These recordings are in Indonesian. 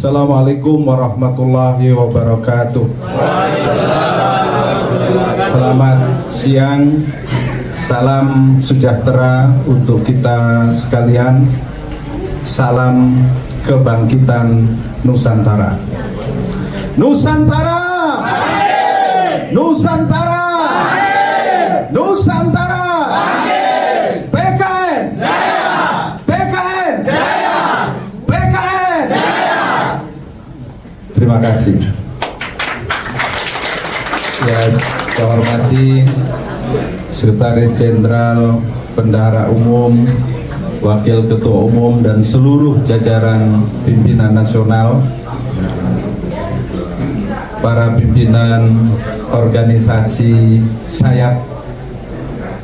Assalamualaikum warahmatullahi wabarakatuh. Selamat siang, salam sejahtera untuk kita sekalian. Salam kebangkitan Nusantara. Nusantara, Nusantara, Nusantara. PKN, PKN, PKN. Terima kasih. Ya, saya hormati Sekretaris Jenderal, Bendahara Umum, Wakil Ketua Umum, dan seluruh jajaran pimpinan nasional, para pimpinan organisasi sayap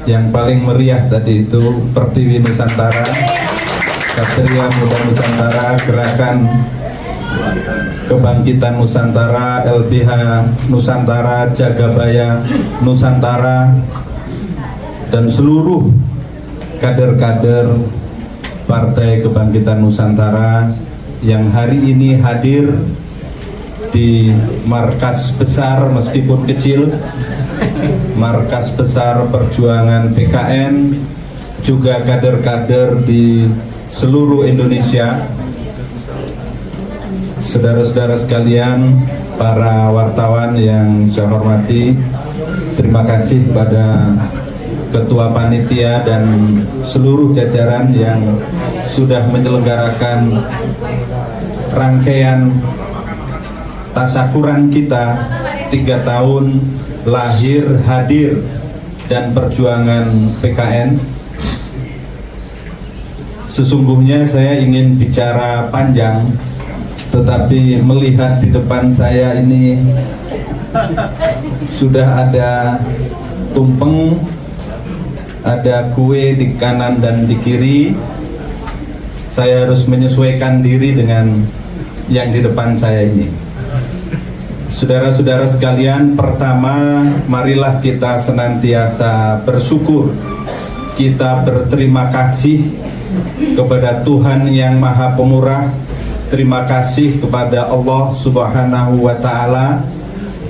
yang paling meriah tadi itu, Pertiwi Nusantara, Satria Muda Nusantara, Gerakan Kebangkitan Nusantara, LBH Nusantara, Jagabaya Nusantara, dan seluruh kader-kader Partai Kebangkitan Nusantara yang hari ini hadir di markas besar, meskipun kecil, markas besar perjuangan PKN, juga kader-kader di seluruh Indonesia. Saudara-saudara sekalian, para wartawan yang saya hormati, terima kasih pada Ketua Panitia dan seluruh jajaran yang sudah menyelenggarakan rangkaian tasyakuran kita 3 tahun lahir, hadir, dan perjuangan PKN. Sesungguhnya saya ingin bicara panjang, tetapi melihat di depan saya ini sudah ada tumpeng, ada kue di kanan dan di kiri. Saya harus menyesuaikan diri dengan yang di depan saya ini. Saudara-saudara sekalian, pertama, marilah kita senantiasa bersyukur. Kita berterima kasih kepada Tuhan yang Maha Pemurah. Terima kasih kepada Allah Subhanahu wa Ta'ala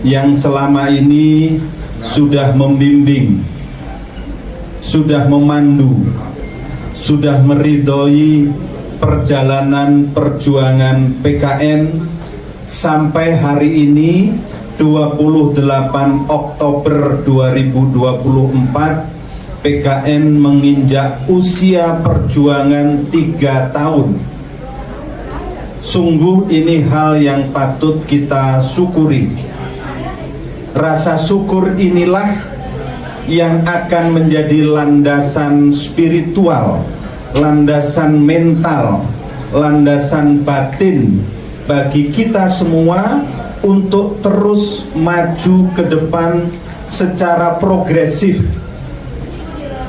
yang selama ini sudah membimbing, sudah memandu, sudah meridhoi perjalanan perjuangan PKN sampai hari ini 28 Oktober 2024. PKN menginjak usia perjuangan 3 tahun. Sungguh ini hal yang patut kita syukuri. Rasa syukur inilah yang akan menjadi landasan spiritual, landasan mental, landasan batin bagi kita semua untuk terus maju ke depan secara progresif,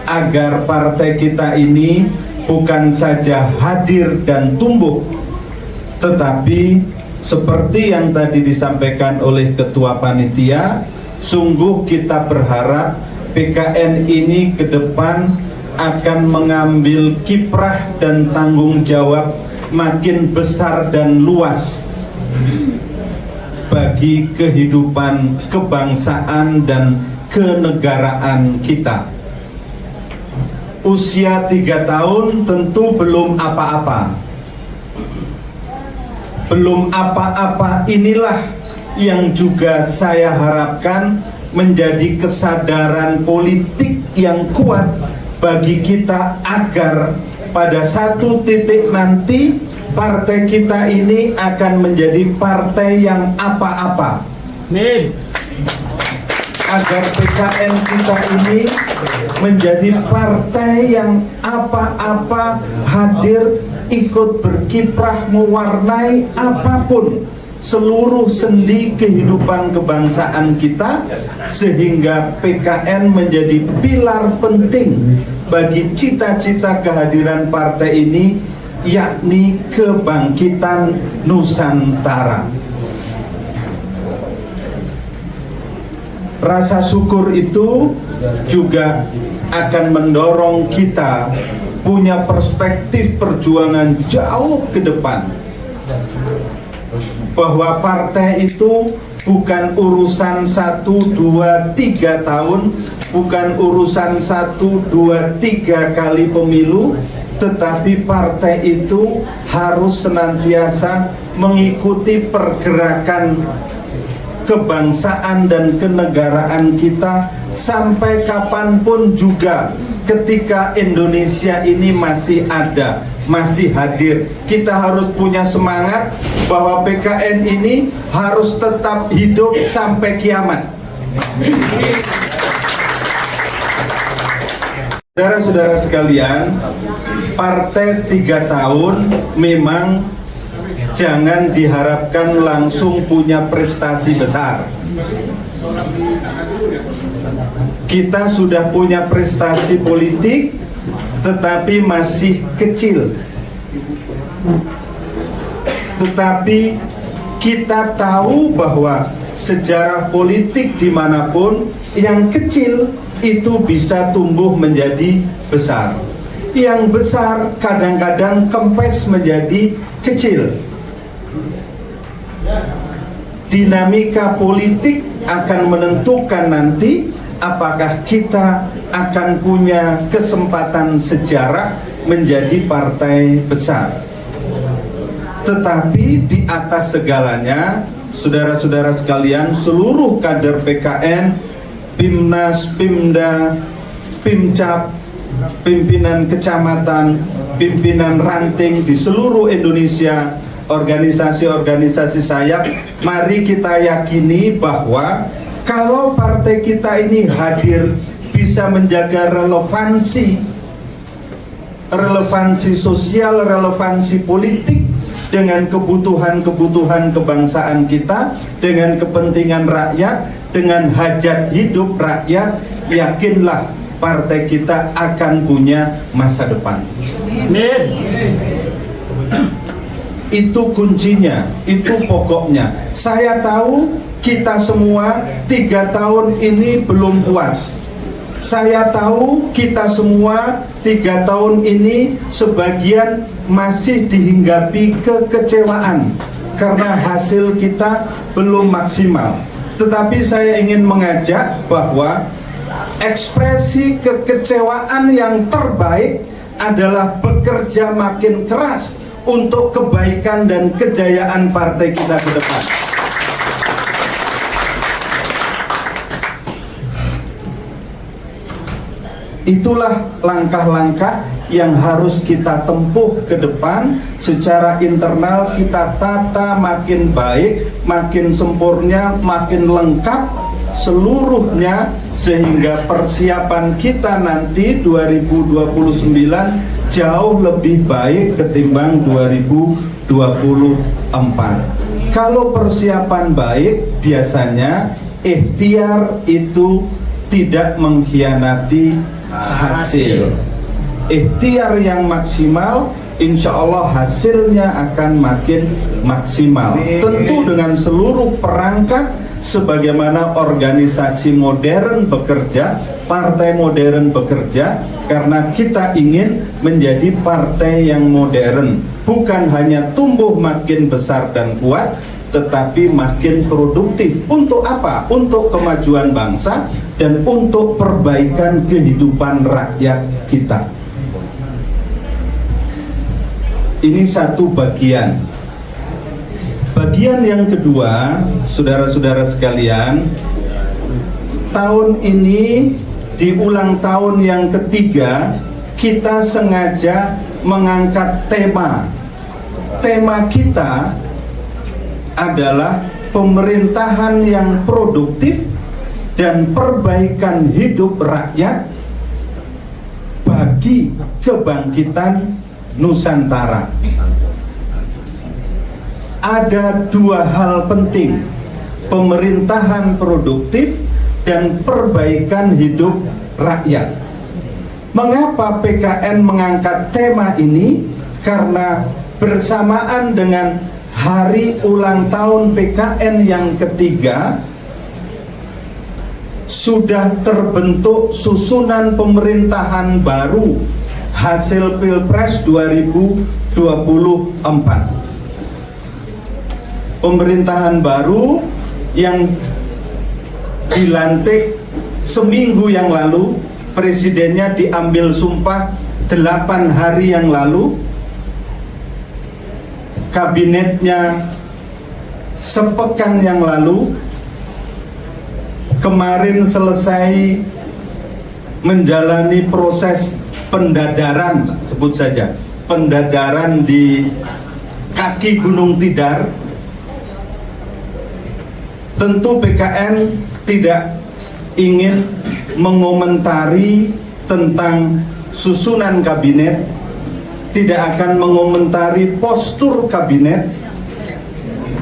agar partai kita ini bukan saja hadir dan tumbuh, tetapi seperti yang tadi disampaikan oleh Ketua Panitia, sungguh kita berharap PKN ini ke depan akan mengambil kiprah dan tanggung jawab makin besar dan luas bagi kehidupan kebangsaan dan kenegaraan kita. Usia 3 tahun tentu belum apa-apa. Belum apa-apa inilah yang juga saya harapkan menjadi kesadaran politik yang kuat bagi kita, agar pada satu titik nanti partai kita ini akan menjadi partai yang apa-apa. Amin. Agar PKN kita ini menjadi partai yang apa-apa, hadir, ikut berkiprah, mewarnai apapun seluruh sendi kehidupan kebangsaan kita, sehingga PKN menjadi pilar penting bagi cita-cita kehadiran partai ini, yakni kebangkitan Nusantara. Rasa syukur itu juga akan mendorong kita punya perspektif perjuangan jauh ke depan. bahwa partai itu bukan urusan 1, 2, 3 tahun, bukan urusan 1, 2, 3 kali pemilu, tetapi partai itu harus senantiasa mengikuti pergerakan kebangsaan dan kenegaraan kita sampai kapanpun juga. Ketika Indonesia ini masih ada, masih hadir, kita harus punya semangat bahwa PKN ini harus tetap hidup sampai kiamat. Saudara-saudara sekalian, partai 3 tahun memang jangan diharapkan langsung punya prestasi besar. Kita sudah punya prestasi politik, tetapi masih kecil. Tetapi kita tahu bahwa sejarah politik dimanapun, yang kecil itu bisa tumbuh menjadi besar. Yang besar kadang-kadang kempes menjadi kecil. Dinamika politik akan menentukan nanti apakah kita akan punya kesempatan sejarah menjadi partai besar. Tetapi di atas segalanya, saudara-saudara sekalian, seluruh kader PKN, Pimnas, Pimda, Pimcap, pimpinan kecamatan, pimpinan ranting di seluruh Indonesia, organisasi-organisasi sayap, mari kita yakini bahwa kalau partai kita ini hadir bisa menjaga relevansi sosial, relevansi politik dengan kebutuhan-kebutuhan kebangsaan kita, dengan kepentingan rakyat, dengan hajat hidup rakyat, yakinlah partai kita akan punya masa depan. Itu kuncinya, itu pokoknya. Saya tahu kita semua 3 tahun ini belum puas. Saya tahu kita semua 3 tahun ini sebagian masih dihinggapi kekecewaan karena hasil kita belum maksimal. Tetapi saya ingin mengajak bahwa ekspresi kekecewaan yang terbaik adalah bekerja makin keras untuk kebaikan dan kejayaan partai kita ke depan. Itulah langkah-langkah yang harus kita tempuh ke depan. Secara internal kita tata makin baik, makin sempurna, makin lengkap seluruhnya, sehingga persiapan kita nanti 2029 jauh lebih baik ketimbang 2024. Kalau persiapan baik, biasanya ikhtiar itu tidak mengkhianati hasil. Ikhtiar yang maksimal, insya Allah hasilnya akan makin maksimal. Tentu dengan seluruh perangkat sebagaimana organisasi modern bekerja, partai modern bekerja, karena kita ingin menjadi partai yang modern, bukan hanya tumbuh makin besar dan kuat, tetapi makin produktif. Untuk apa? Untuk kemajuan bangsa dan untuk perbaikan kehidupan rakyat kita. Ini satu bagian. Bagian yang kedua, saudara-saudara sekalian, tahun ini di ulang tahun yang ketiga, kita sengaja mengangkat tema. Tema kita adalah pemerintahan yang produktif dan perbaikan hidup rakyat bagi kebangkitan Nusantara. Ada 2 hal penting, pemerintahan produktif dan perbaikan hidup rakyat. Mengapa PKN mengangkat tema ini? Karena bersamaan dengan hari ulang tahun PKN yang ketiga, sudah terbentuk susunan pemerintahan baru hasil Pilpres 2024. pemerintahan baru yang dilantik seminggu yang lalu, presidennya diambil sumpah 8 hari yang lalu, kabinetnya sepekan yang lalu, kemarin selesai menjalani proses pendadaran, sebut saja pendadaran di kaki Gunung Tidar. Tentu PKN tidak ingin mengomentari tentang susunan kabinet, tidak akan mengomentari postur kabinet,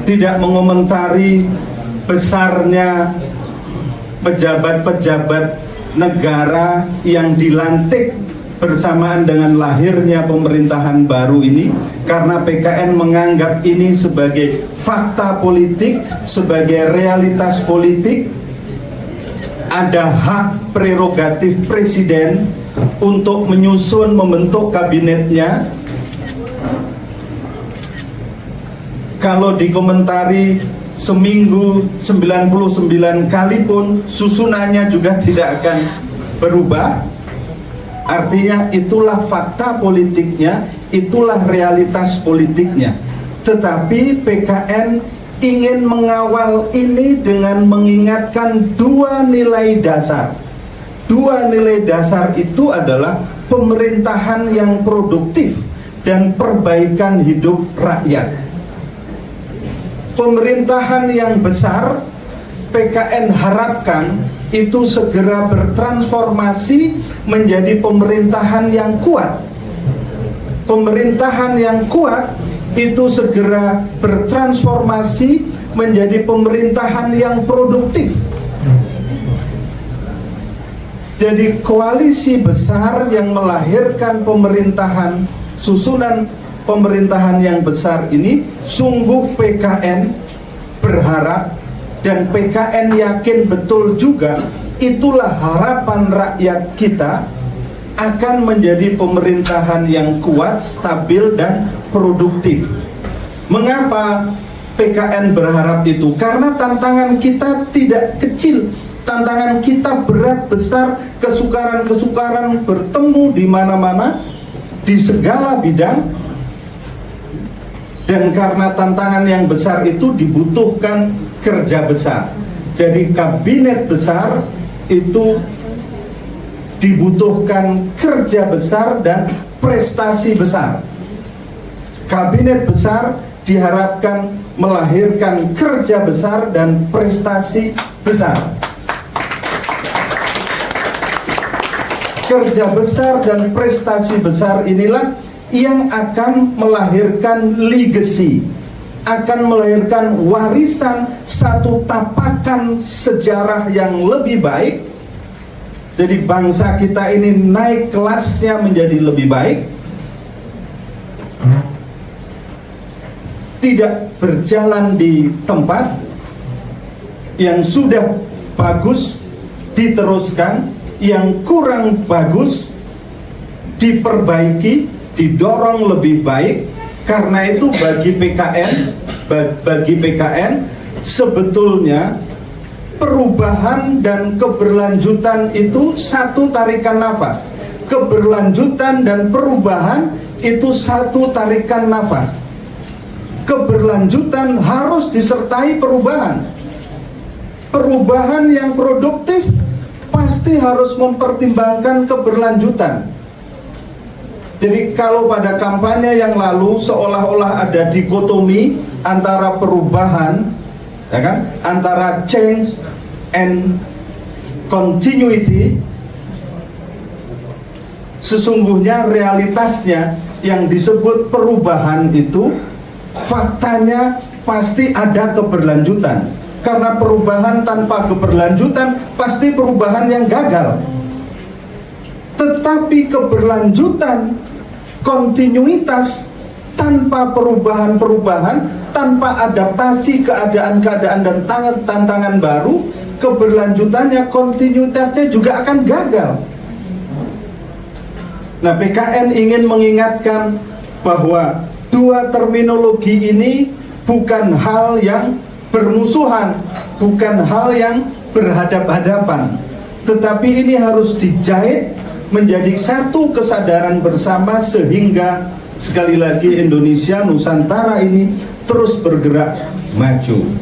tidak mengomentari besarnya pejabat-pejabat negara yang dilantik bersamaan dengan lahirnya pemerintahan baru ini, karena PKN menganggap ini sebagai fakta politik, sebagai realitas politik. Ada hak prerogatif presiden untuk menyusun, membentuk kabinetnya. Kalau dikomentari seminggu 99 kali pun susunannya juga tidak akan berubah. Artinya itulah fakta politiknya, itulah realitas politiknya. Tetapi PKN ingin mengawal ini dengan mengingatkan 2 nilai dasar. 2 nilai dasar itu adalah pemerintahan yang produktif dan perbaikan hidup rakyat. Pemerintahan yang besar, PKN harapkan itu segera bertransformasi menjadi pemerintahan yang kuat. Pemerintahan yang kuat itu segera bertransformasi menjadi pemerintahan yang produktif. Jadi koalisi besar yang melahirkan pemerintahan, susunan pemerintahan yang besar ini, sungguh PKN berharap dan PKN yakin betul juga itulah harapan rakyat kita akan menjadi pemerintahan yang kuat, stabil dan produktif. Mengapa PKN berharap itu? Karena tantangan kita tidak kecil, tantangan kita berat, besar, kesukaran-kesukaran bertemu di mana-mana, di segala bidang. Dan karena tantangan yang besar itu dibutuhkan kerja besar. Jadi kabinet besar itu dibutuhkan kerja besar dan prestasi besar. Kabinet besar diharapkan melahirkan kerja besar dan prestasi besar. Kerja besar dan prestasi besar inilah yang akan melahirkan legacy, akan melahirkan warisan satu tapakan sejarah yang lebih baik. Jadi bangsa kita ini naik kelasnya menjadi lebih baik, tidak berjalan di tempat. Yang sudah bagus diteruskan, yang kurang bagus diperbaiki, didorong lebih baik. Karena itu bagi PKN sebetulnya perubahan dan keberlanjutan itu satu tarikan nafas. Keberlanjutan dan perubahan itu satu tarikan nafas. Keberlanjutan harus disertai perubahan. Perubahan yang produktif pasti harus mempertimbangkan keberlanjutan. Jadi kalau pada kampanye yang lalu seolah-olah ada dikotomi antara perubahan, ya kan, antara change and continuity, sesungguhnya realitasnya yang disebut perubahan itu faktanya pasti ada keberlanjutan. Karena perubahan tanpa keberlanjutan pasti perubahan yang gagal. Tetapi keberlanjutan, kontinuitas tanpa perubahan-perubahan, tanpa adaptasi keadaan-keadaan dan tantangan baru, keberlanjutannya, kontinuitasnya juga akan gagal. Nah, PKN ingin mengingatkan bahwa dua terminologi ini bukan hal yang bermusuhan, bukan hal yang berhadap-hadapan, tetapi ini harus dijahit menjadi satu kesadaran bersama sehingga sekali lagi Indonesia Nusantara ini terus bergerak maju.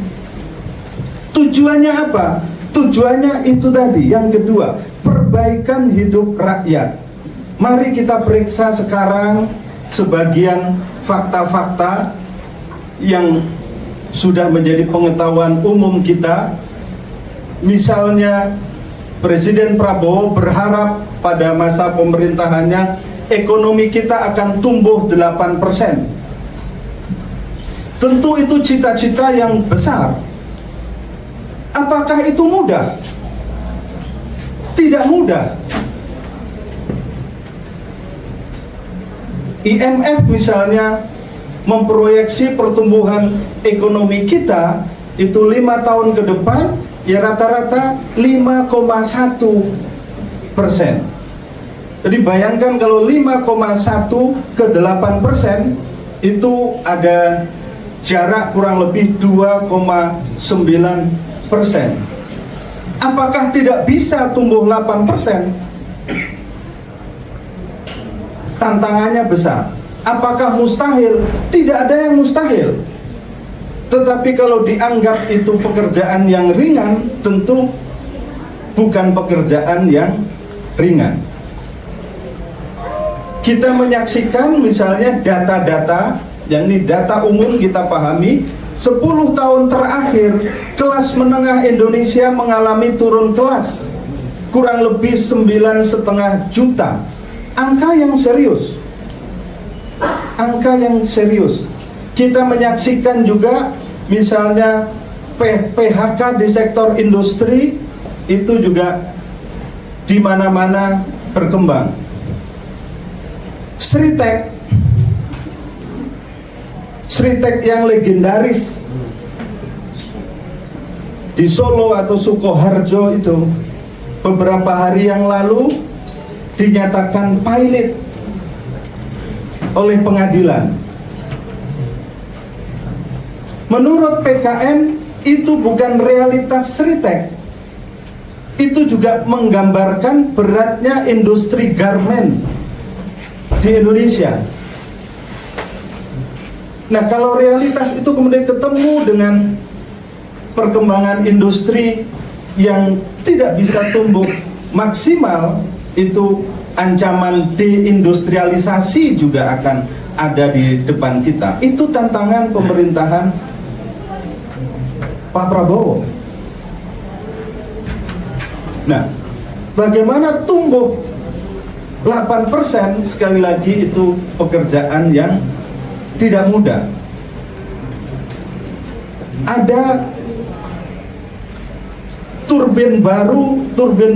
Tujuannya apa? Tujuannya itu tadi, yang kedua, perbaikan hidup rakyat. Mari kita periksa sekarang sebagian fakta-fakta yang sudah menjadi pengetahuan umum kita. Misalnya Presiden Prabowo berharap pada masa pemerintahannya ekonomi kita akan tumbuh 8%. Tentu itu cita-cita yang besar. Apakah itu mudah? Tidak mudah. IMF misalnya memproyeksi pertumbuhan ekonomi kita itu 5 tahun ke depan ya rata-rata 5,1%. Jadi bayangkan kalau 5,1 ke 8% itu ada jarak kurang lebih 2,9%. Apakah tidak bisa tumbuh 8%? Tantangannya besar. Apakah mustahil? Tidak ada yang mustahil. Tetapi kalau dianggap itu pekerjaan yang ringan, tentu bukan pekerjaan yang ringan. Kita menyaksikan misalnya data-data, yang ini data umum kita pahami, 10 tahun terakhir kelas menengah Indonesia mengalami turun kelas kurang lebih 9,5 juta. Angka yang serius. Angka yang serius. Kita menyaksikan juga misalnya PHK di sektor industri itu juga di mana-mana berkembang. Sritek yang legendaris di Solo atau Sukoharjo itu beberapa hari yang lalu dinyatakan pilot oleh pengadilan. Menurut PKN itu bukan realitas Sritek. Itu juga menggambarkan beratnya industri garmen di Indonesia. Nah, kalau realitas itu kemudian ketemu dengan perkembangan industri yang tidak bisa tumbuh maksimal, itu ancaman deindustrialisasi juga akan ada di depan kita. Itu tantangan pemerintahan Pak Prabowo. Nah, bagaimana tumbuh 8%? Sekali lagi itu pekerjaan yang tidak mudah. Ada turbin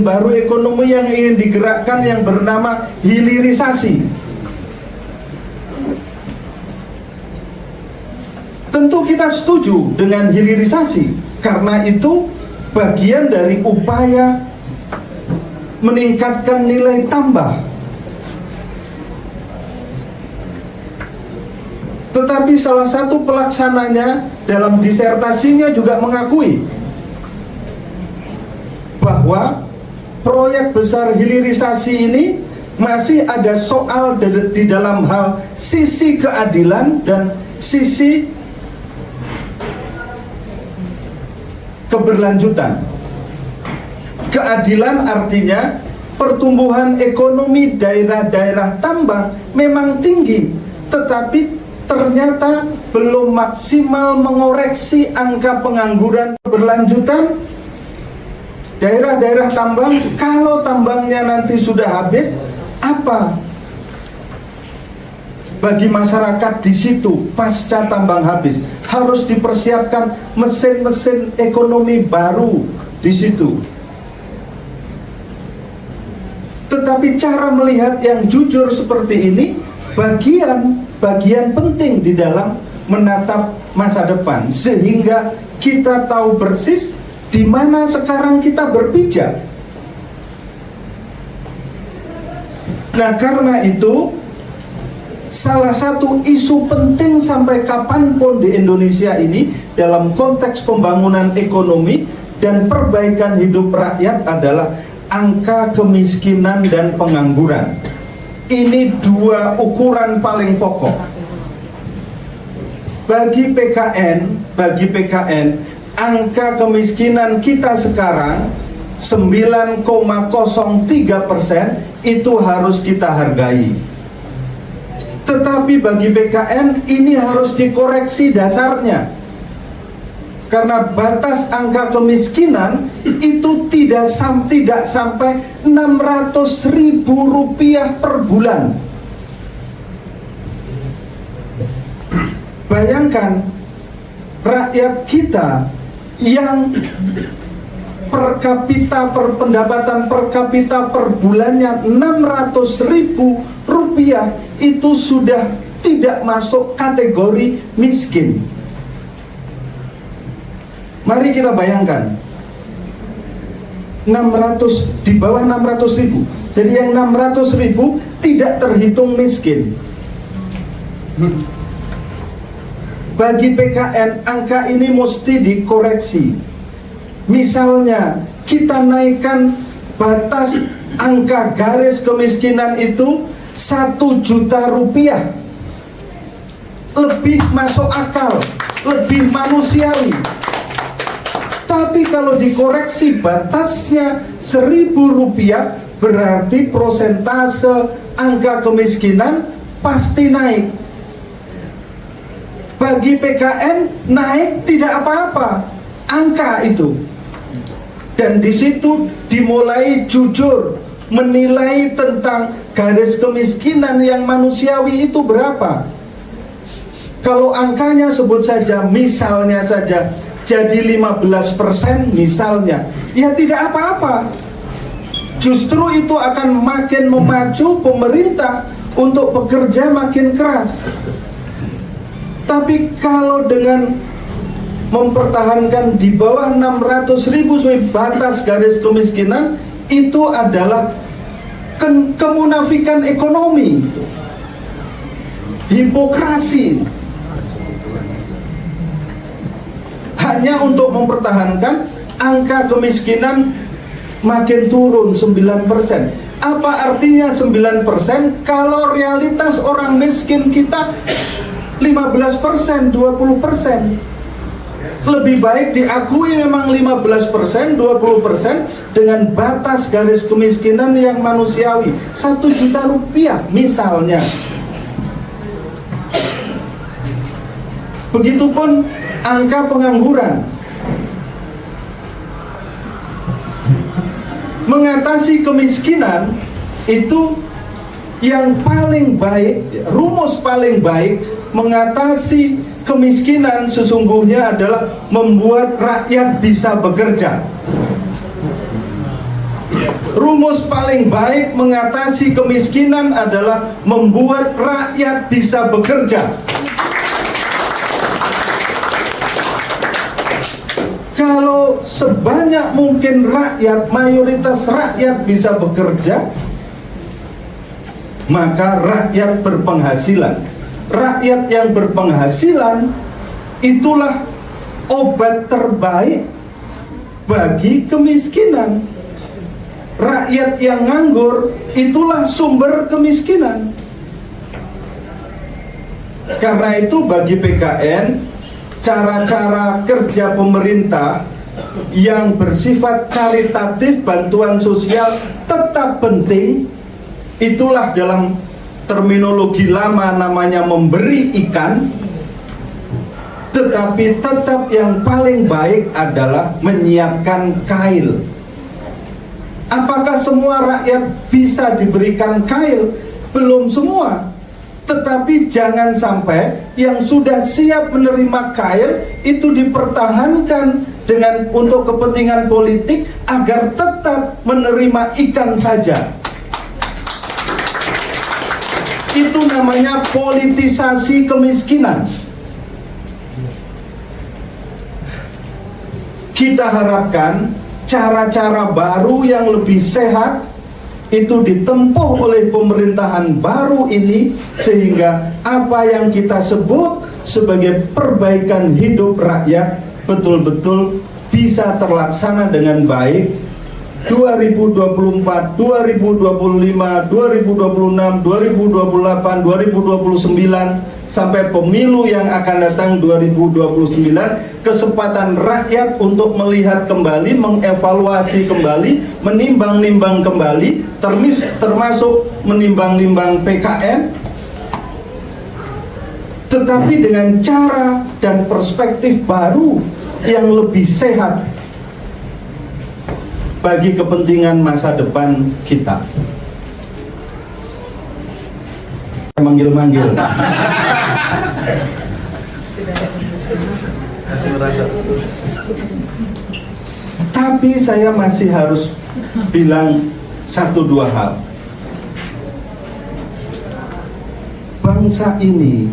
baru ekonomi yang ingin digerakkan yang bernama hilirisasi. Tentu kita setuju dengan hilirisasi karena itu bagian dari upaya meningkatkan nilai tambah. Tetapi salah satu pelaksananya dalam disertasinya juga mengakui bahwa proyek besar hilirisasi ini masih ada soal di dalam hal sisi keadilan dan sisi keberlanjutan. Keadilan artinya pertumbuhan ekonomi daerah-daerah tambang memang tinggi, tetapi ternyata belum maksimal mengoreksi angka pengangguran. Berlanjutan, daerah-daerah tambang, kalau tambangnya nanti sudah habis, apa bagi masyarakat di situ pasca tambang habis? Harus dipersiapkan mesin-mesin ekonomi baru di situ. Tetapi cara melihat yang jujur seperti ini bagian penting di dalam menatap masa depan, sehingga kita tahu persis di mana sekarang kita berpijak. Nah, karena itu salah satu isu penting sampai kapanpun di Indonesia ini dalam konteks pembangunan ekonomi dan perbaikan hidup rakyat adalah angka kemiskinan dan pengangguran. Ini dua ukuran paling pokok. Bagi PKN, angka kemiskinan kita sekarang 9,03% itu harus kita hargai. Tetapi bagi PKN ini harus dikoreksi dasarnya. Karena batas angka kemiskinan itu tidak sampai 600.000 rupiah per bulan. Bayangkan rakyat kita yang pendapatan per kapita per bulannya 600.000 rupiah itu sudah tidak masuk kategori miskin. Mari kita bayangkan 600 di bawah 600.000. Jadi yang 600.000 tidak terhitung miskin. Bagi PKN angka ini mesti dikoreksi. Misalnya kita naikkan batas angka garis kemiskinan itu 1 juta rupiah. Lebih masuk akal, lebih manusiawi. Tapi kalau dikoreksi batasnya 1.000 rupiah, berarti prosentase angka kemiskinan pasti naik. Bagi PKN naik tidak apa-apa angka itu. Dan di situ dimulai jujur menilai tentang garis kemiskinan yang manusiawi itu berapa. Kalau angkanya sebut saja, misalnya saja jadi 15% misalnya, ya tidak apa-apa. Justru itu akan makin memacu pemerintah untuk bekerja makin keras. Tapi kalau dengan mempertahankan di bawah 600.000 sebagai batas garis kemiskinan, itu adalah kemunafikan ekonomi, hipokrasi. Hanya untuk mempertahankan angka kemiskinan makin turun 9%. Apa artinya 9% kalau realitas orang miskin kita 15%, 20%? Lebih baik diakui memang 15%, 20% dengan batas garis kemiskinan yang manusiawi 1 juta rupiah misalnya. Begitupun angka pengangguran. Mengatasi kemiskinan itu yang paling baik, rumus paling baik mengatasi kemiskinan sesungguhnya adalah membuat rakyat bisa bekerja. Rumus paling baik mengatasi kemiskinan adalah membuat rakyat bisa bekerja. Kalau sebanyak mungkin rakyat, mayoritas rakyat bisa bekerja, maka rakyat berpenghasilan. Rakyat yang berpenghasilan itulah obat terbaik bagi kemiskinan. Rakyat yang nganggur itulah sumber kemiskinan. Karena itu bagi PKN, cara-cara kerja pemerintah yang bersifat karitatif, bantuan sosial tetap penting. Itulah dalam terminologi lama namanya memberi ikan. Tetapi tetap yang paling baik adalah menyiapkan kail. Apakah semua rakyat bisa diberikan kail? Belum semua. Tetapi jangan sampai yang sudah siap menerima kail itu dipertahankan dengan untuk kepentingan politik agar tetap menerima ikan saja. Itu namanya politisasi kemiskinan. Kita harapkan cara-cara baru yang lebih sehat, itu ditempuh oleh pemerintahan baru ini, sehingga apa yang kita sebut sebagai perbaikan hidup rakyat betul-betul bisa terlaksana dengan baik. 2024, 2025, 2026, 2028, 2029 sampai pemilu yang akan datang 2029, kesempatan rakyat untuk melihat kembali, mengevaluasi kembali, menimbang-nimbang kembali, termasuk menimbang-nimbang PKN, tetapi dengan cara dan perspektif baru yang lebih sehat bagi kepentingan masa depan kita. Manggil-manggil. Tapi saya masih harus bilang satu dua hal. Bangsa ini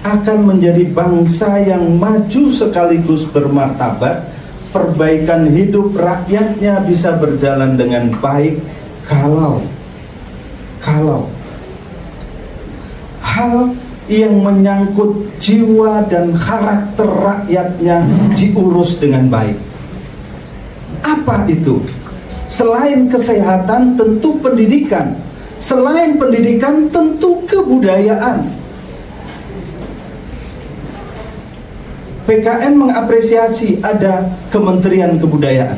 akan menjadi bangsa yang maju sekaligus bermartabat. Perbaikan hidup rakyatnya bisa berjalan dengan baik kalau hal yang menyangkut jiwa dan karakter rakyatnya diurus dengan baik. Apa itu? Selain kesehatan tentu pendidikan, selain pendidikan tentu kebudayaan. PKN mengapresiasi ada Kementerian Kebudayaan.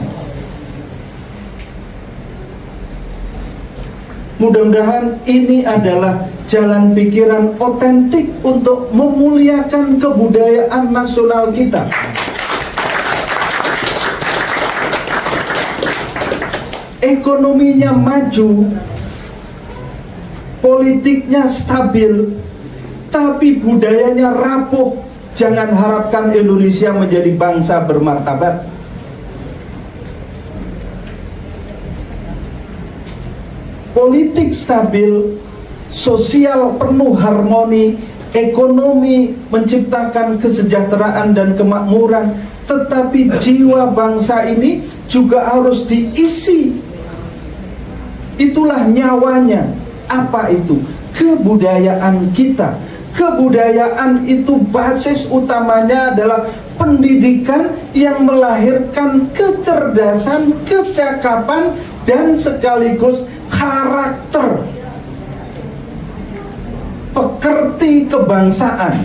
Mudah-mudahan ini adalah jalan pikiran otentik untuk memuliakan kebudayaan nasional kita. Ekonominya maju, politiknya stabil, tapi budayanya rapuh. Jangan harapkan Indonesia menjadi bangsa bermartabat. Politik stabil, sosial penuh harmoni, ekonomi menciptakan kesejahteraan dan kemakmuran, tetapi jiwa bangsa ini juga harus diisi. Itulah nyawanya. Apa itu? Kebudayaan kita. Kebudayaan itu basis utamanya adalah pendidikan yang melahirkan kecerdasan, kecakapan, dan sekaligus karakter pekerti kebangsaan.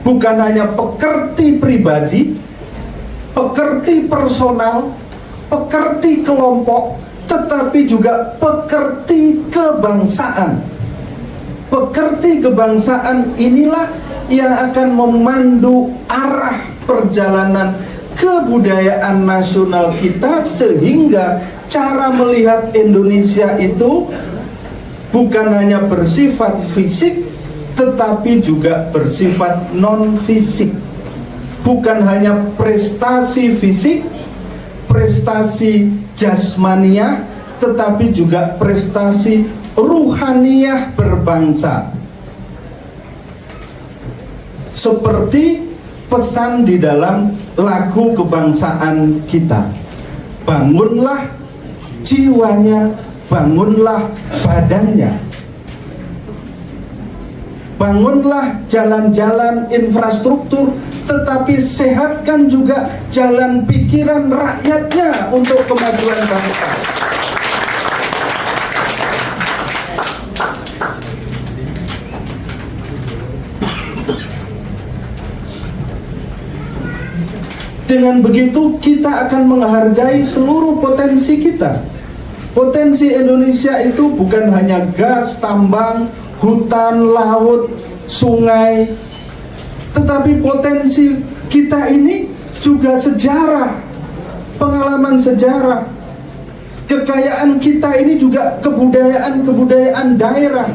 Bukan hanya pekerti pribadi, pekerti personal, pekerti kelompok, tetapi juga pekerti kebangsaan. Pekerti kebangsaan inilah yang akan memandu arah perjalanan kebudayaan nasional kita, sehingga cara melihat Indonesia itu bukan hanya bersifat fisik, tetapi juga bersifat non-fisik. Bukan hanya prestasi fisik, prestasi jasmaniah, tetapi juga prestasi ruhaniyah berbangsa. Seperti pesan di dalam lagu kebangsaan kita, bangunlah jiwanya, bangunlah badannya, bangunlah jalan-jalan infrastruktur, tetapi sehatkan juga jalan pikiran rakyatnya untuk kemajuan bangsa. Dengan begitu kita akan menghargai seluruh potensi kita. Potensi Indonesia itu bukan hanya gas, tambang, hutan, laut, sungai, tetapi potensi kita ini juga sejarah, pengalaman sejarah. Kekayaan kita ini juga kebudayaan daerah,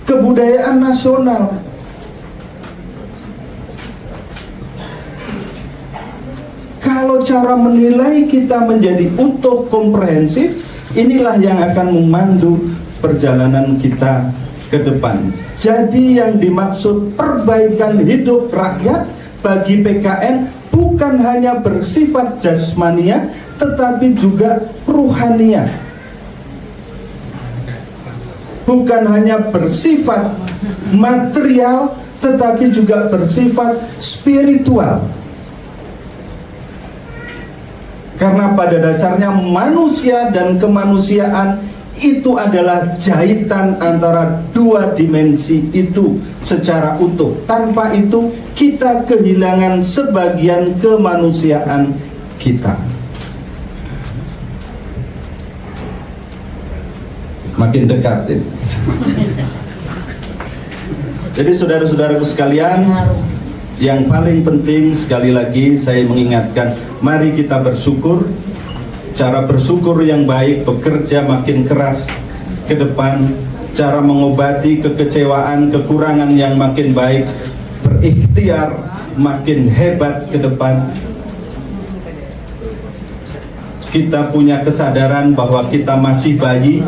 kebudayaan nasional. Kalau cara menilai kita menjadi utuh, komprehensif, inilah yang akan memandu perjalanan kita ke depan. Jadi yang dimaksud perbaikan hidup rakyat bagi PKN bukan hanya bersifat jasmania tetapi juga ruhania. Bukan hanya bersifat material tetapi juga bersifat spiritual. Karena pada dasarnya manusia dan kemanusiaan itu adalah jahitan antara dua dimensi itu secara utuh. Tanpa itu kita kehilangan sebagian kemanusiaan kita. Makin dekat ini. Jadi saudara-saudaraku sekalian, yang paling penting sekali lagi saya mengingatkan, mari kita bersyukur. Cara bersyukur yang baik, bekerja makin keras ke depan. Cara mengobati kekecewaan, kekurangan yang makin baik, berikhtiar makin hebat ke depan. Kita punya kesadaran bahwa kita masih bayi,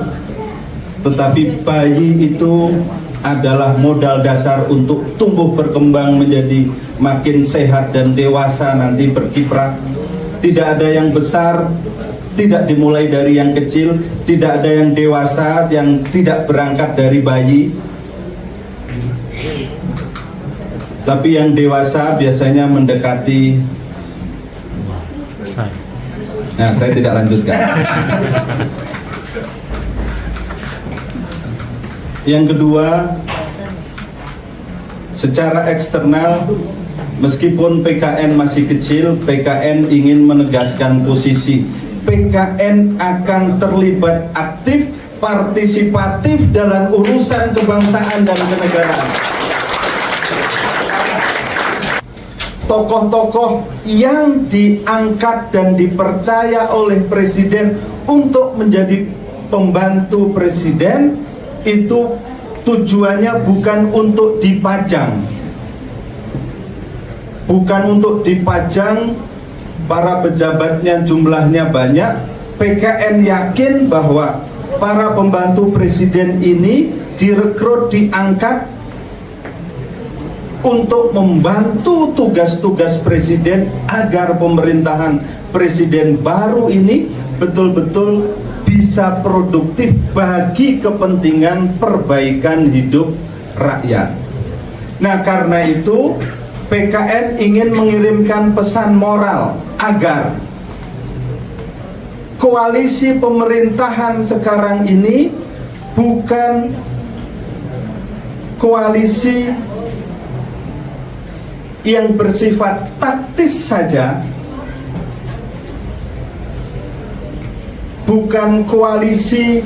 tetapi bayi itu adalah modal dasar untuk tumbuh berkembang menjadi makin sehat dan dewasa nanti berkiprah. Tidak ada yang besar, tidak dimulai dari yang kecil, tidak ada yang dewasa yang tidak berangkat dari bayi. Tapi yang dewasa biasanya mendekati. Nah, saya tidak lanjutkan. Yang kedua, secara eksternal, meskipun PKN masih kecil, PKN ingin menegaskan posisi. PKN akan terlibat aktif, partisipatif dalam urusan kebangsaan dan kenegaraan. Tokoh-tokoh yang diangkat dan dipercaya oleh Presiden untuk menjadi pembantu Presiden itu tujuannya bukan untuk dipajang, bukan untuk dipajang. Para pejabatnya jumlahnya banyak. PKN yakin bahwa para pembantu presiden ini direkrut, diangkat untuk membantu tugas-tugas presiden agar pemerintahan presiden baru ini betul-betul bisa produktif bagi kepentingan perbaikan hidup rakyat. Nah, karena itu PKN ingin mengirimkan pesan moral agar koalisi pemerintahan sekarang ini bukan koalisi yang bersifat taktis saja, bukan koalisi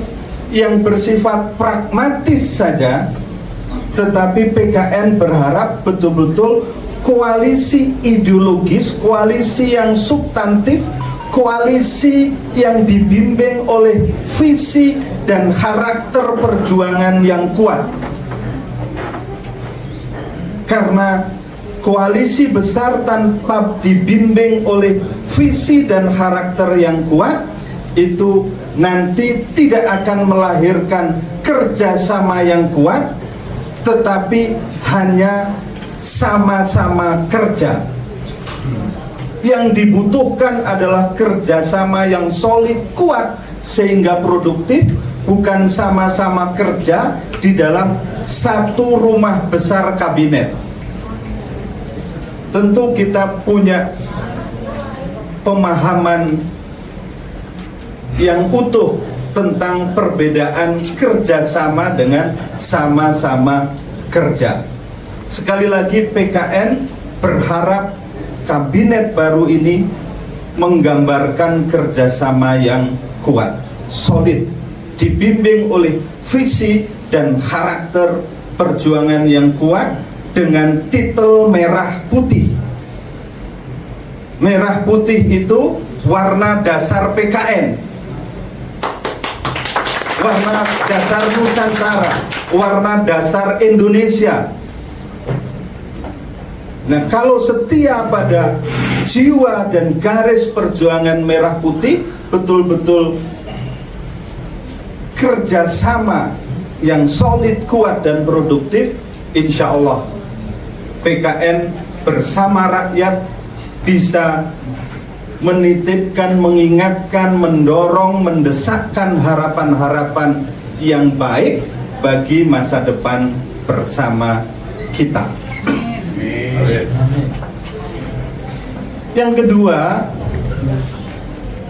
yang bersifat pragmatis saja, tetapi PKN berharap betul-betul koalisi ideologis, koalisi yang substantif, koalisi yang dibimbing oleh visi dan karakter perjuangan yang kuat. Karena koalisi besar tanpa dibimbing oleh visi dan karakter yang kuat itu nanti tidak akan melahirkan kerjasama yang kuat, tetapi hanya sama-sama kerja. Yang dibutuhkan adalah kerjasama yang solid, kuat, sehingga produktif, bukan sama-sama kerja di dalam satu rumah besar kabinet. Tentu kita punya pemahaman yang utuh tentang perbedaan kerjasama dengan sama-sama kerja. Sekali lagi, PKN berharap kabinet baru ini menggambarkan kerjasama yang kuat, solid, dibimbing oleh visi dan karakter perjuangan yang kuat dengan titel merah putih. Merah putih itu warna dasar PKN, warna dasar Nusantara, warna dasar Indonesia. Nah, kalau setia pada jiwa dan garis perjuangan merah putih, betul-betul kerjasama yang solid, kuat, dan produktif, insya Allah PKN bersama rakyat bisa menitipkan, mengingatkan, mendorong, mendesakkan harapan-harapan yang baik bagi masa depan bersama kita. Yang kedua,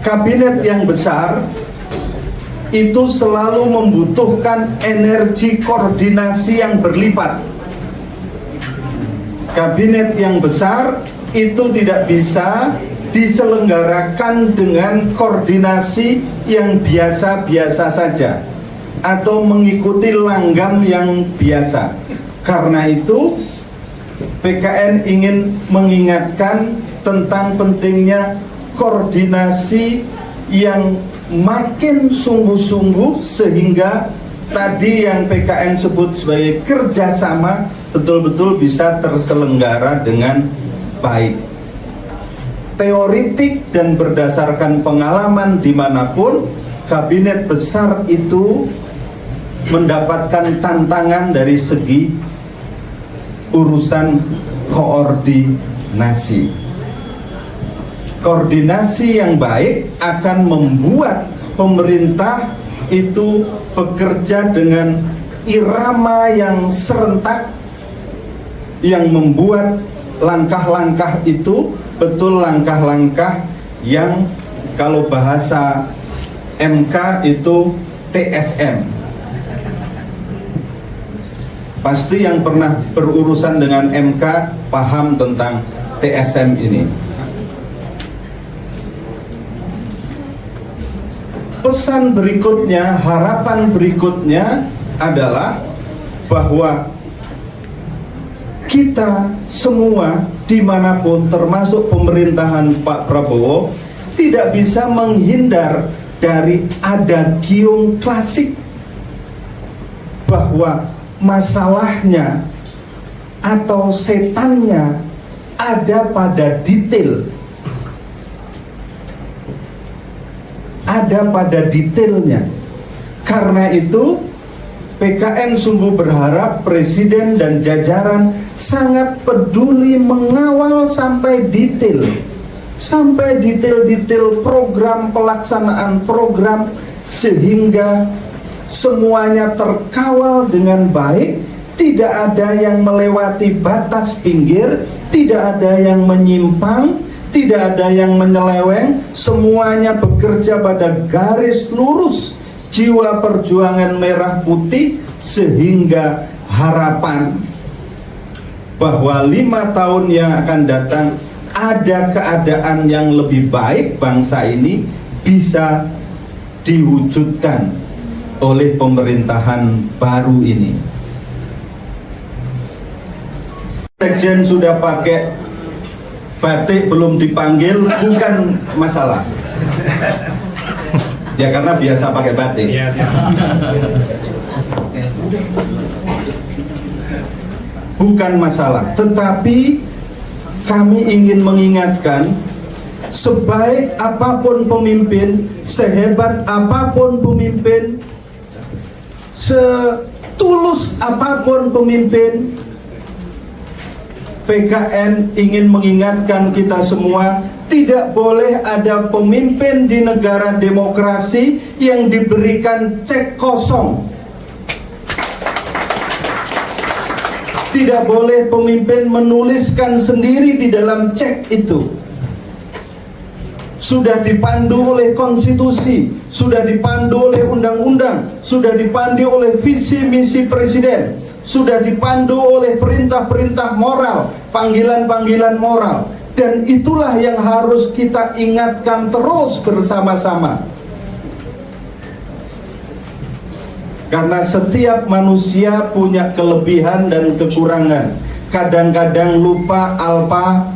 kabinet yang besar itu selalu membutuhkan energi koordinasi yang berlipat. Kabinet yang besar itu tidak bisa diselenggarakan dengan koordinasi yang biasa-biasa saja atau mengikuti langgam yang biasa. Karena itu PKN ingin mengingatkan tentang pentingnya koordinasi yang makin sungguh-sungguh, sehingga tadi yang PKN sebut sebagai kerjasama betul-betul bisa terselenggara dengan baik. Teoritik dan berdasarkan pengalaman dimanapun, kabinet besar itu mendapatkan tantangan dari segi urusan koordinasi. Koordinasi yang baik akan membuat pemerintah itu bekerja dengan irama yang serentak, yang membuat langkah-langkah itu betul langkah-langkah yang kalau bahasa MK itu TSM. Pasti yang pernah berurusan dengan MK paham tentang TSM ini. Pesan berikutnya, harapan berikutnya adalah bahwa kita semua dimanapun, termasuk pemerintahan Pak Prabowo, tidak bisa menghindar dari adagium klasik bahwa masalahnya atau setannya ada pada detail, ada pada detailnya. Karena itu PKN sungguh berharap Presiden dan jajaran sangat peduli mengawal sampai detail program, pelaksanaan program, sehingga semuanya terkawal dengan baik, tidak ada yang melewati batas pinggir, tidak ada yang menyimpang, tidak ada yang menyeleweng, semuanya bekerja pada garis lurus jiwa perjuangan merah putih, sehingga harapan bahwa 5 tahun yang akan datang ada keadaan yang lebih baik bangsa ini bisa diwujudkan oleh pemerintahan baru ini. Sekjen sudah pakai batik belum dipanggil bukan masalah. Ya karena biasa pakai batik. Bukan masalah, tetapi kami ingin mengingatkan, sebaik apapun pemimpin, sehebat apapun pemimpin, setulus apapun pemimpin, PKN ingin mengingatkan kita semua, tidak boleh ada pemimpin di negara demokrasi yang diberikan cek kosong. Tidak boleh pemimpin menuliskan sendiri di dalam cek itu. Sudah dipandu oleh konstitusi, sudah dipandu oleh undang-undang, sudah dipandu oleh visi misi presiden, sudah dipandu oleh perintah-perintah moral, panggilan-panggilan moral. Dan itulah yang harus kita ingatkan terus bersama-sama. Karena setiap manusia punya kelebihan dan kekurangan. Kadang-kadang lupa alpa.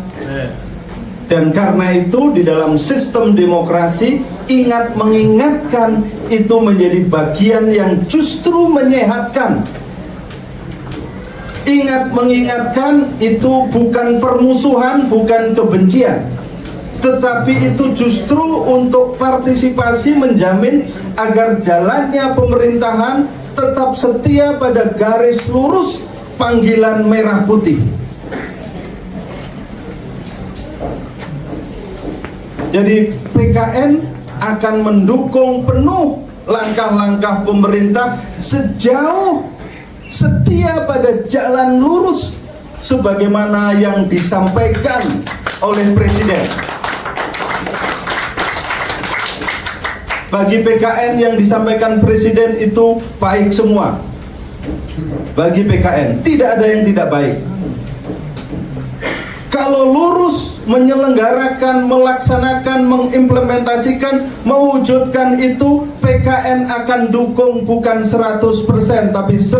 Dan karena itu di dalam sistem demokrasi, ingat mengingatkan itu menjadi bagian yang justru menyehatkan. Ingat mengingatkan itu bukan permusuhan, bukan kebencian, tetapi itu justru untuk partisipasi menjamin agar jalannya pemerintahan tetap setia pada garis lurus panggilan merah putih. Jadi PKN akan mendukung penuh langkah-langkah pemerintah sejauh setia pada jalan lurus sebagaimana yang disampaikan oleh Presiden. Bagi PKN yang disampaikan Presiden itu baik semua. Bagi PKN tidak ada yang tidak baik. Kalau lurus menyelenggarakan, melaksanakan, mengimplementasikan, mewujudkan itu, PKN akan dukung bukan 100% tapi 1000%.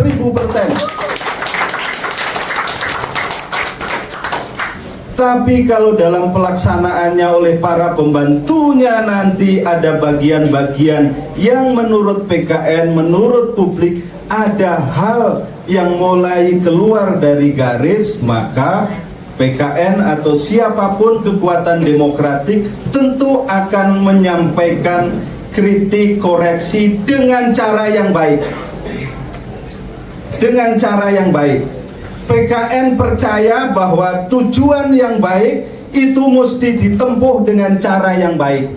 Tapi kalau dalam pelaksanaannya oleh para pembantunya nanti ada bagian-bagian yang menurut PKN, menurut publik ada hal yang mulai keluar dari garis, maka PKN atau siapapun kekuatan demokratik tentu akan menyampaikan kritik, koreksi dengan cara yang baik. Dengan cara yang baik. PKN percaya bahwa tujuan yang baik itu mesti ditempuh dengan cara yang baik.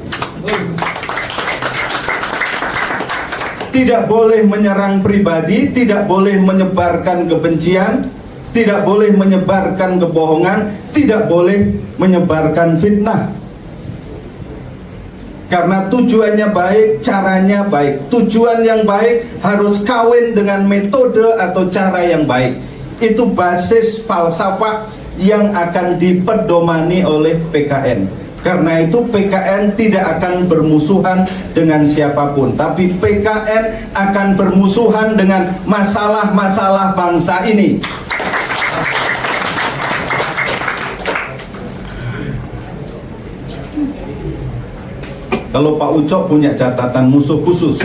Tidak boleh menyerang pribadi, tidak boleh menyebarkan kebencian, tidak boleh menyebarkan kebohongan, tidak boleh menyebarkan fitnah. Karena tujuannya baik, caranya baik. Tujuan yang baik harus kawin dengan metode atau cara yang baik. Itu basis falsafah yang akan dipedomani oleh PKN. Karena itu PKN tidak akan bermusuhan dengan siapapun, tapi PKN akan bermusuhan dengan masalah-masalah bangsa ini. Kalau Pak Ucok punya catatan musuh khusus.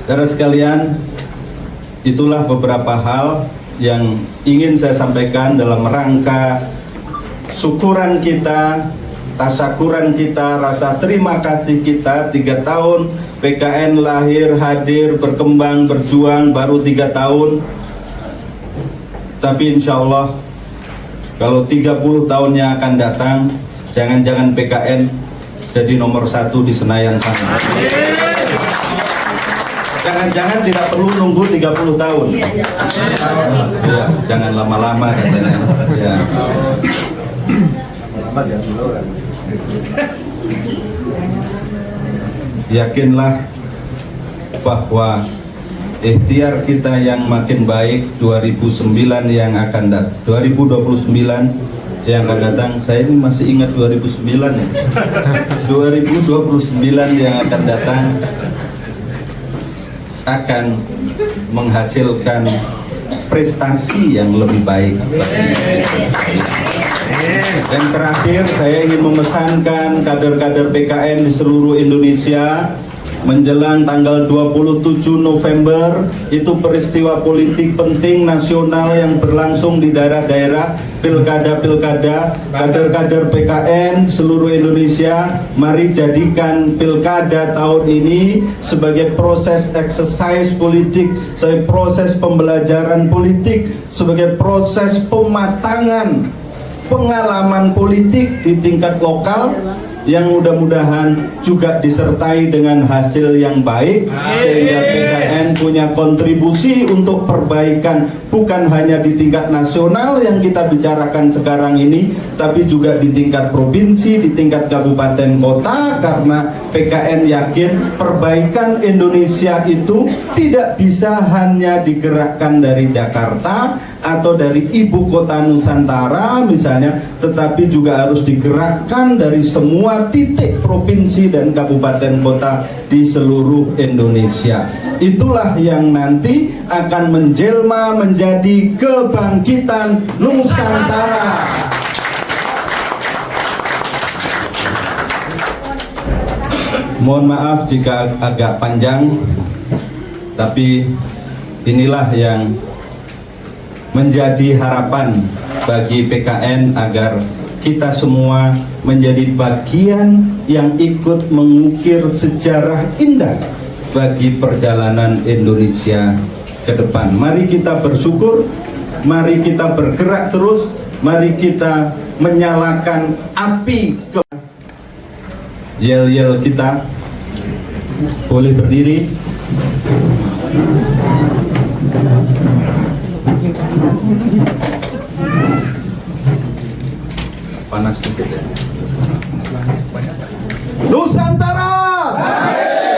Saudara sekalian, itulah beberapa hal yang ingin saya sampaikan dalam rangka syukuran kita, tasyakuran kita, rasa terima kasih kita 3 tahun PKN lahir, hadir, berkembang, berjuang, baru 3 tahun. Tapi insya Allah kalau 30 tahunnya akan datang, jangan-jangan PKN jadi nomor 1 di Senayan sana. Jangan-jangan tidak perlu nunggu 30 tahun. Ya, jangan lama-lama katanya. Ya. Yakinlah bahwa ikhtiar kita yang makin baik 2009 yang akan datang, 2029 yang akan datang, saya ini masih ingat 2009 ya. 2029 yang akan datang akan menghasilkan prestasi yang lebih baik. Dan terakhir saya ingin memesankan kader-kader PKN di seluruh Indonesia, menjelang tanggal 27 November itu peristiwa politik penting nasional yang berlangsung di daerah-daerah, pilkada-pilkada. Kader-kader PKN seluruh Indonesia, mari jadikan pilkada tahun ini sebagai proses exercise politik, sebagai proses pembelajaran politik, sebagai proses pematangan pengalaman politik di tingkat lokal yang mudah-mudahan juga disertai dengan hasil yang baik, sehingga PKN punya kontribusi untuk perbaikan bukan hanya di tingkat nasional yang kita bicarakan sekarang ini, tapi juga di tingkat provinsi, di tingkat kabupaten kota, karena PKN yakin perbaikan Indonesia itu tidak bisa hanya digerakkan dari Jakarta atau dari ibu kota Nusantara misalnya, tetapi juga harus digerakkan dari semua titik provinsi dan kabupaten kota di seluruh Indonesia. Itulah yang nanti akan menjelma menjadi kebangkitan Nusantara. Mohon maaf jika agak panjang, tapi inilah yang menjadi harapan bagi PKN agar kita semua menjadi bagian yang ikut mengukir sejarah indah bagi perjalanan Indonesia ke depan. Mari kita bersyukur, mari kita bergerak terus, Mari kita menyalakan api ke yel-yel kita. Boleh berdiri. Panas sedikit ya. Nusantara!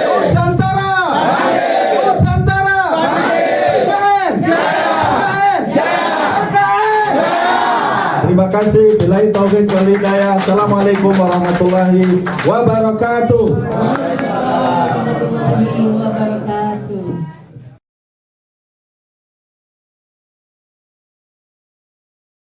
Nusantara! Nusantara! TKN! TKN! TKN! Terima kasih. Billahi taufik wal hidayah. Assalamualaikum warahmatullahi wabarakatuh.